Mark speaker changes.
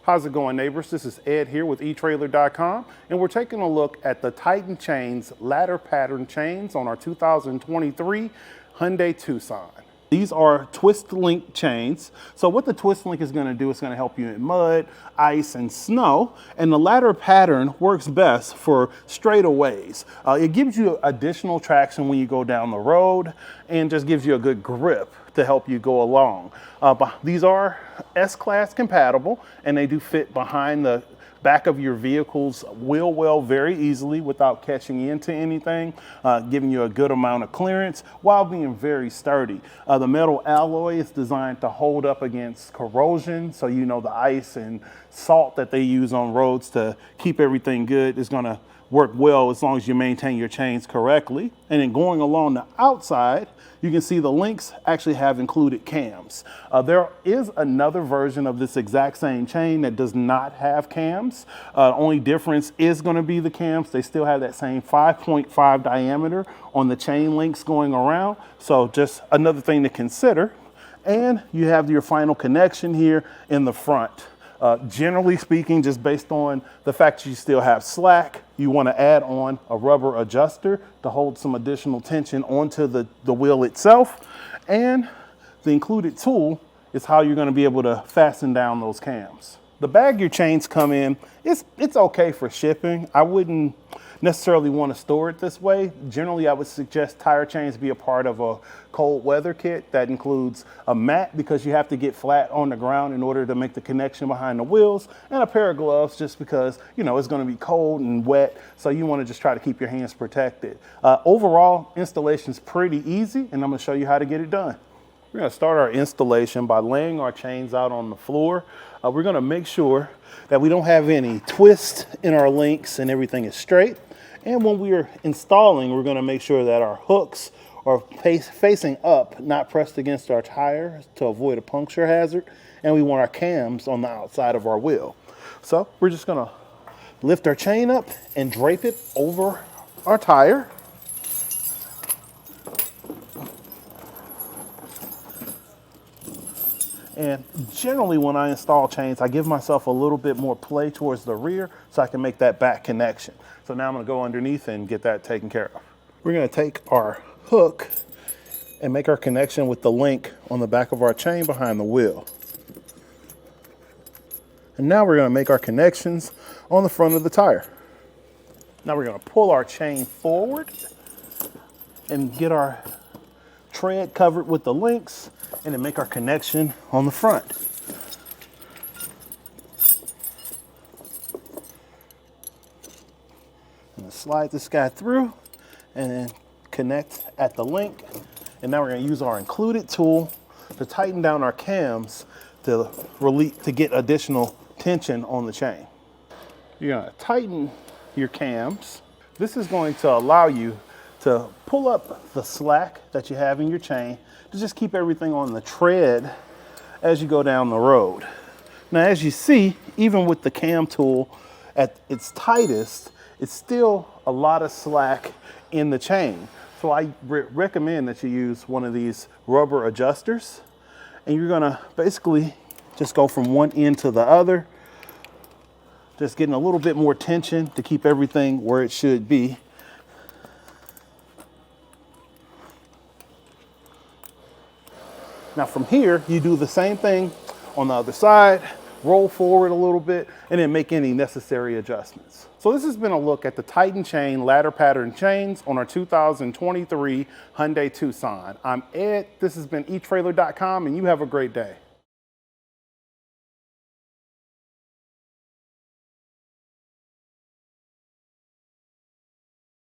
Speaker 1: How's it going, neighbors? This is Ed here with etrailer.com, and we're taking a look at the Titan Chains ladder pattern chains on our 2023 Hyundai Tucson. These are twist link chains. So what the twist link is going to do is going to help you in mud, ice, and snow. And the ladder pattern works best for straightaways. It gives you additional traction when you go down the road and just gives you a good grip to help you go along. These are S-Class compatible, and they do fit behind the back of your vehicle's wheel well very easily without catching into anything, giving you a good amount of clearance while being very sturdy. The metal alloy is designed to hold up against corrosion, so you know the ice and salt that they use on roads to keep everything good is going to work well as long as you maintain your chains correctly. And then going along the outside, you can see the links actually have included cams. There is another version of this exact same chain that does not have cams. Only difference is going to be the cams. They still have that same 5.5 diameter on the chain links going around. So just another thing to consider. And you have your final connection here in the front. Generally speaking, just based on the fact you still have slack, you want to add on a rubber adjuster to hold some additional tension onto the wheel itself. And the included tool is how you're going to be able to fasten down those cams. The bag your chains come in, it's okay for shipping. I wouldn't necessarily want to store it this way. Generally, I would suggest tire chains be a part of a cold weather kit that includes a mat, because you have to get flat on the ground in order to make the connection behind the wheels, and a pair of gloves just because, you know, it's going to be cold and wet, so you want to just try to keep your hands protected. Overall, installation is pretty easy, and I'm going to show you how to get it done. We're going to start our installation by laying our chains out on the floor. We're going to make sure that we don't have any twist in our links and everything is straight. And when we are installing, we're going to make sure that our hooks are facing up, not pressed against our tire to avoid a puncture hazard. And we want our cams on the outside of our wheel. So we're just going to lift our chain up and drape it over our tire. And generally when I install chains, I give myself a little bit more play towards the rear so I can make that back connection. So now I'm going to go underneath and get that taken care of. We're going to take our hook and make our connection with the link on the back of our chain behind the wheel. And now we're going to make our connections on the front of the tire. Now we're going to pull our chain forward and get our tread covered with the links, and then make our connection on the front. And slide this guy through and then connect at the link. And now we're going to use our included tool to tighten down our cams to get additional tension on the chain. You're going to tighten your cams. This is going to allow you to pull up the slack that you have in your chain to just keep everything on the tread as you go down the road. Now, as you see, even with the cam tool at its tightest, it's still a lot of slack in the chain. So I recommend that you use one of these rubber adjusters, and you're gonna basically just go from one end to the other, just getting a little bit more tension to keep everything where it should be. Now from here, you do the same thing on the other side, roll forward a little bit, and then make any necessary adjustments. So this has been a look at the Titan Chain ladder pattern chains on our 2023 Hyundai Tucson. I'm Ed, this has been etrailer.com, and you have a great day.